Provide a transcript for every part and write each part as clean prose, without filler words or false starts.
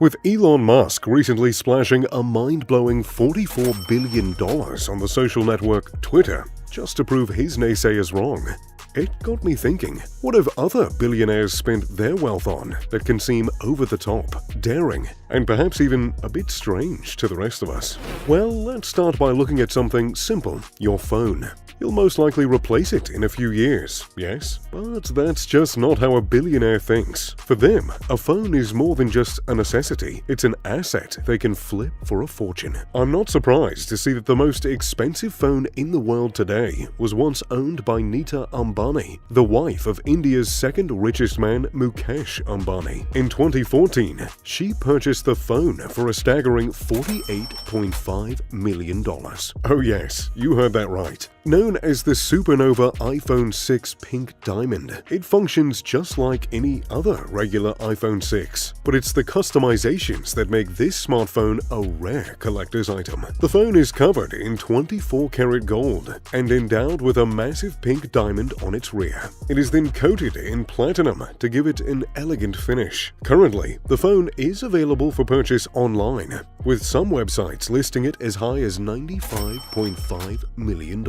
With Elon Musk recently splashing a mind-blowing $44 billion on the social network Twitter just to prove his naysayers wrong. It got me thinking, what have other billionaires spent their wealth on that can seem over the top, daring, and perhaps even a bit strange to the rest of us? Well, let's start by looking at something simple: your phone. You'll most likely replace it in a few years, yes? But that's just not how a billionaire thinks. For them, a phone is more than just a necessity, it's an asset they can flip for a fortune. I'm not surprised to see that the most expensive phone in the world today was once owned by Nita Ambani, the wife of India's second richest man Mukesh Ambani. In 2014, she purchased the phone for a staggering $48.5 million. Oh yes, you heard that right. Known as the supernova iPhone 6 Pink Diamond, it functions just like any other regular iPhone 6, but it's the customizations that make this smartphone a rare collector's item. The phone is covered in 24-karat gold and endowed with a massive pink diamond on its rear. It is then coated in platinum to give it an elegant finish. Currently, the phone is available for purchase online, with some websites listing it as high as $95.5 million.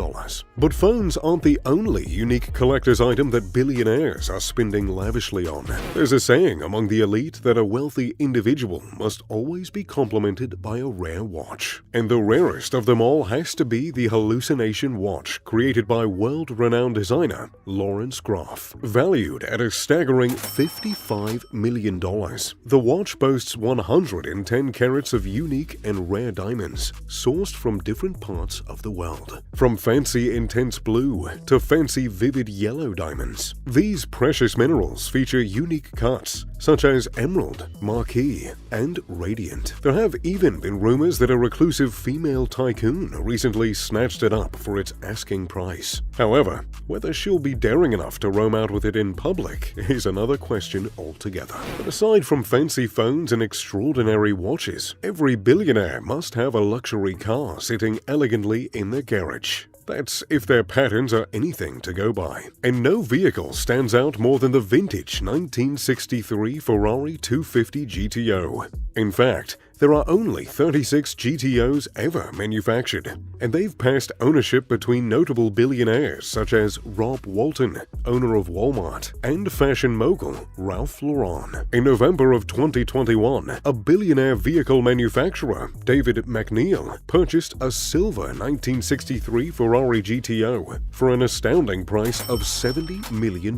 But phones aren't the only unique collector's item that billionaires are spending lavishly on. There's a saying among the elite that a wealthy individual must always be complimented by a rare watch. And the rarest of them all has to be the hallucination watch created by world-renowned designer Lawrence Groff. Valued at a staggering $55 million, the watch boasts 110 carats of unique and rare diamonds sourced from different parts of the world. From fancy intense blue to fancy vivid yellow diamonds. These precious minerals feature unique cuts such as emerald, marquise, and radiant. There have even been rumors that a reclusive female tycoon recently snatched it up for its asking price. However, whether she'll be daring enough to roam out with it in public is another question altogether. But aside from fancy phones and extraordinary watches, every billionaire must have a luxury car sitting elegantly in their garage. That's if their patterns are anything to go by. And no vehicle stands out more than the vintage 1963 Ferrari 250 GTO. In fact, there are only 36 GTOs ever manufactured, and they've passed ownership between notable billionaires such as Rob Walton, owner of Walmart, and fashion mogul Ralph Lauren. In November of 2021, a billionaire vehicle manufacturer, David McNeil, purchased a silver 1963 Ferrari GTO for an astounding price of $70 million,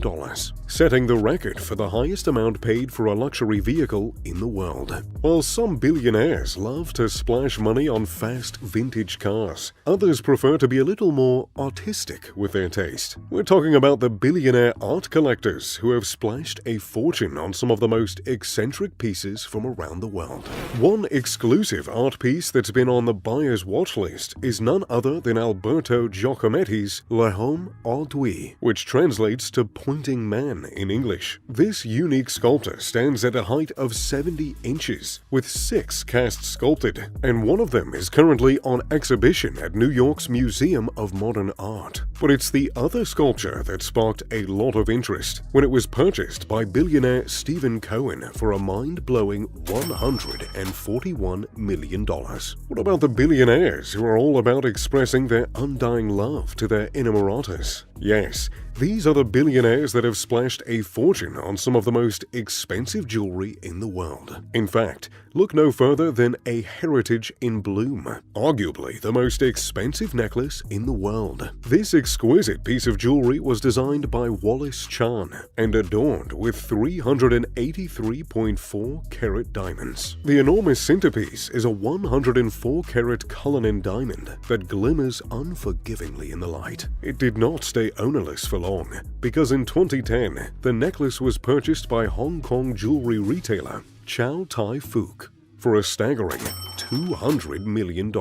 setting the record for the highest amount paid for a luxury vehicle in the world. While some billionaires love to splash money on fast vintage cars, others prefer to be a little more artistic with their taste. We're talking about the billionaire art collectors who have splashed a fortune on some of the most eccentric pieces from around the world. One exclusive art piece that's been on the buyer's watch list is none other than Alberto Giacometti's L'Homme Ardui, which translates to pointing man in English. This unique sculptor stands at a height of 70 inches, with 6 casts sculpted, and one of them is currently on exhibition at New York's Museum of Modern Art. But it's the other sculpture that sparked a lot of interest when it was purchased by billionaire Stephen Cohen for a mind-blowing $141 million. What about the billionaires who are all about expressing their undying love to their inamoratas? Yes, these are the billionaires that have splashed a fortune on some of the most expensive jewelry in the world. In fact, look no further than a heritage in bloom, arguably the most expensive necklace in the world. This exquisite piece of jewelry was designed by Wallace Chan and adorned with 383.4-carat diamonds. The enormous centerpiece is a 104-carat Cullinan diamond that glimmers unforgivingly in the light. It did not stay ownerless for long, because in 2010, the necklace was purchased by Hong Kong jewelry retailer Chow Tai Fook for a staggering $200 million.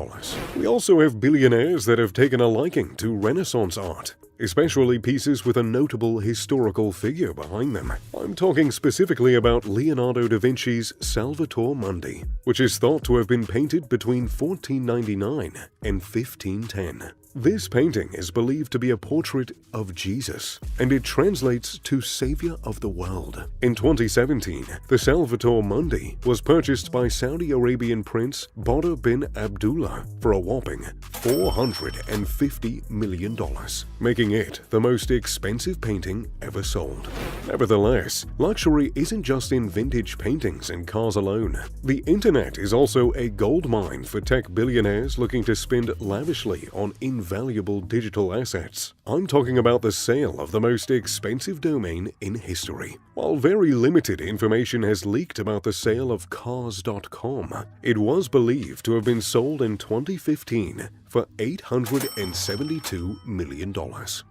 We also have billionaires that have taken a liking to Renaissance art, especially pieces with a notable historical figure behind them. I'm talking specifically about Leonardo da Vinci's Salvator Mundi, which is thought to have been painted between 1499 and 1510. This painting is believed to be a portrait of Jesus, and it translates to Savior of the World. In 2017, the Salvator Mundi was purchased by Saudi Arabian Prince Badr bin Abdullah for a whopping $450 million, making it the most expensive painting ever sold. Nevertheless, luxury isn't just in vintage paintings and cars alone. The internet is also a goldmine for tech billionaires looking to spend lavishly on invaluable digital assets. I'm talking about the sale of the most expensive domain in history. While very limited information has leaked about the sale of Cars.com, it was believed to have been sold in 2015 for $872 million,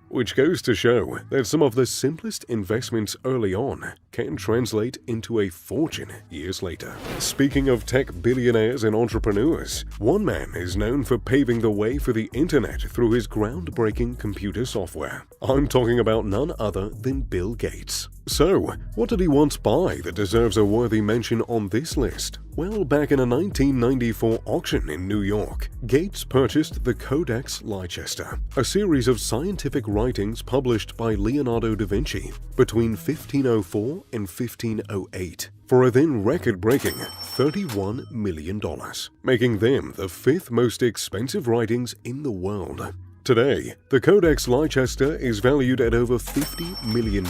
which goes to show that some of the simplest investments early on can translate into a fortune years later. Speaking of tech billionaires and entrepreneurs, one man is known for paving the way for the internet through his groundbreaking computer software. I'm talking about none other than Bill Gates. So, what did he once buy that deserves a worthy mention on this list? Well, back in a 1994 auction in New York, Gates purchased the Codex Leicester, a series of scientific writings published by Leonardo da Vinci between 1504 and 1508. For a then record-breaking $31 million, making them the fifth most expensive writings in the world. Today, the Codex Leicester is valued at over $50 million.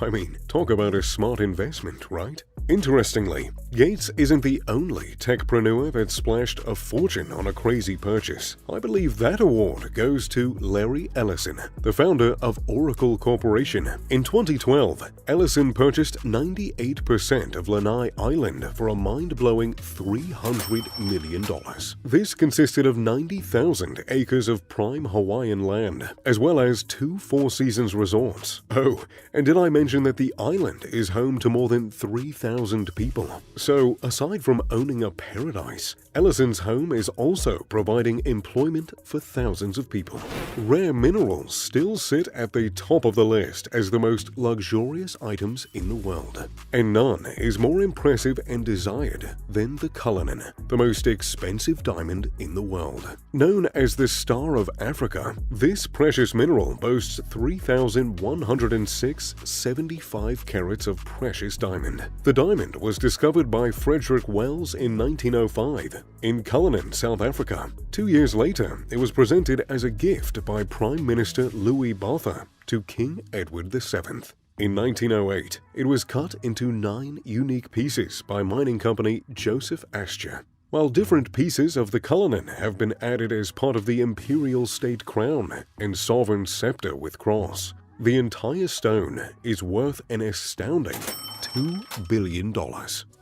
I mean, talk about a smart investment, right? Interestingly, Gates isn't the only techpreneur that splashed a fortune on a crazy purchase. I believe that award goes to Larry Ellison, the founder of Oracle Corporation. In 2012, Ellison purchased 98% of Lanai Island for a mind-blowing $300 million. This consisted of 90,000 acres of prime Hawaiian land, as well as 2 Four Seasons resorts. Oh, and did I mention that the island is home to more than 3,000 people? So, aside from owning a paradise, Ellison's home is also providing employment for thousands of people. Rare minerals still sit at the top of the list as the most luxurious items in the world. And none is more impressive and desired than the Cullinan, the most expensive diamond in the world. Known as the Star of Africa, this precious mineral boasts 3,106 75 carats of precious diamond. The diamond was discovered by Frederick Wells in 1905 in Cullinan, South Africa. 2 years later, it was presented as a gift by Prime Minister Louis Botha to King Edward VII. In 1908, it was cut into 9 unique pieces by mining company Joseph Astor. While different pieces of the Cullinan have been added as part of the imperial state crown and sovereign scepter with cross, the entire stone is worth an astounding $2 billion.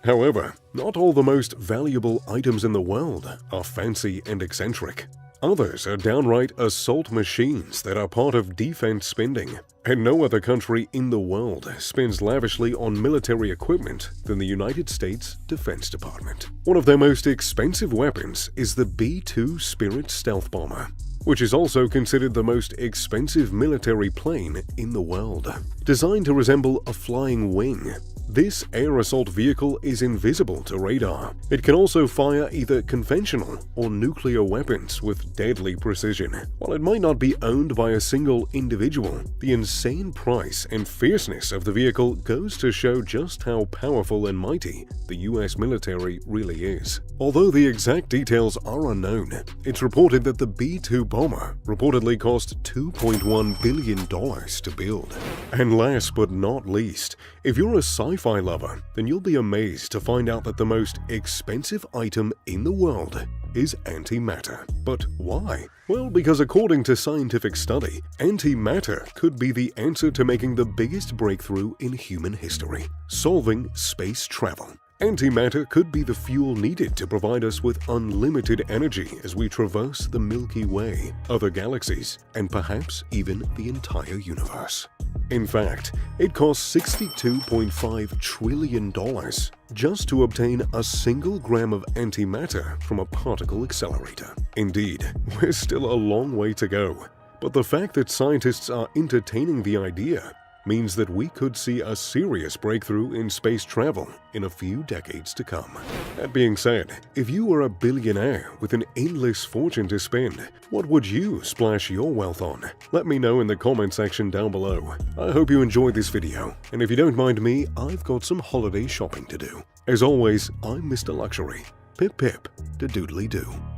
However, not all the most valuable items in the world are fancy and eccentric. Others are downright assault machines that are part of defense spending, and no other country in the world spends lavishly on military equipment than the United States Defense Department. One of their most expensive weapons is the B-2 Spirit stealth bomber, which is also considered the most expensive military plane in the world. Designed to resemble a flying wing, this air assault vehicle is invisible to radar. It can also fire either conventional or nuclear weapons with deadly precision. While it might not be owned by a single individual, the insane price and fierceness of the vehicle goes to show just how powerful and mighty the US military really is. Although the exact details are unknown, it's reported that the B-2 bomber reportedly cost $2.1 billion to build. And last but not least, if you're a sci-fi lover, then you'll be amazed to find out that the most expensive item in the world is antimatter. But why? Well, because according to scientific study, antimatter could be the answer to making the biggest breakthrough in human history: solving space travel. Antimatter could be the fuel needed to provide us with unlimited energy as we traverse the Milky Way, other galaxies, and perhaps even the entire universe. In fact, it costs $62.5 trillion just to obtain a single gram of antimatter from a particle accelerator. Indeed, we're still a long way to go, but the fact that scientists are entertaining the idea means that we could see a serious breakthrough in space travel in a few decades to come. That being said, if you were a billionaire with an endless fortune to spend, what would you splash your wealth on? Let me know in the comment section down below. I hope you enjoyed this video, and if you don't mind me, I've got some holiday shopping to do. As always, I'm Mr. Luxury. Pip pip, da doodly doo.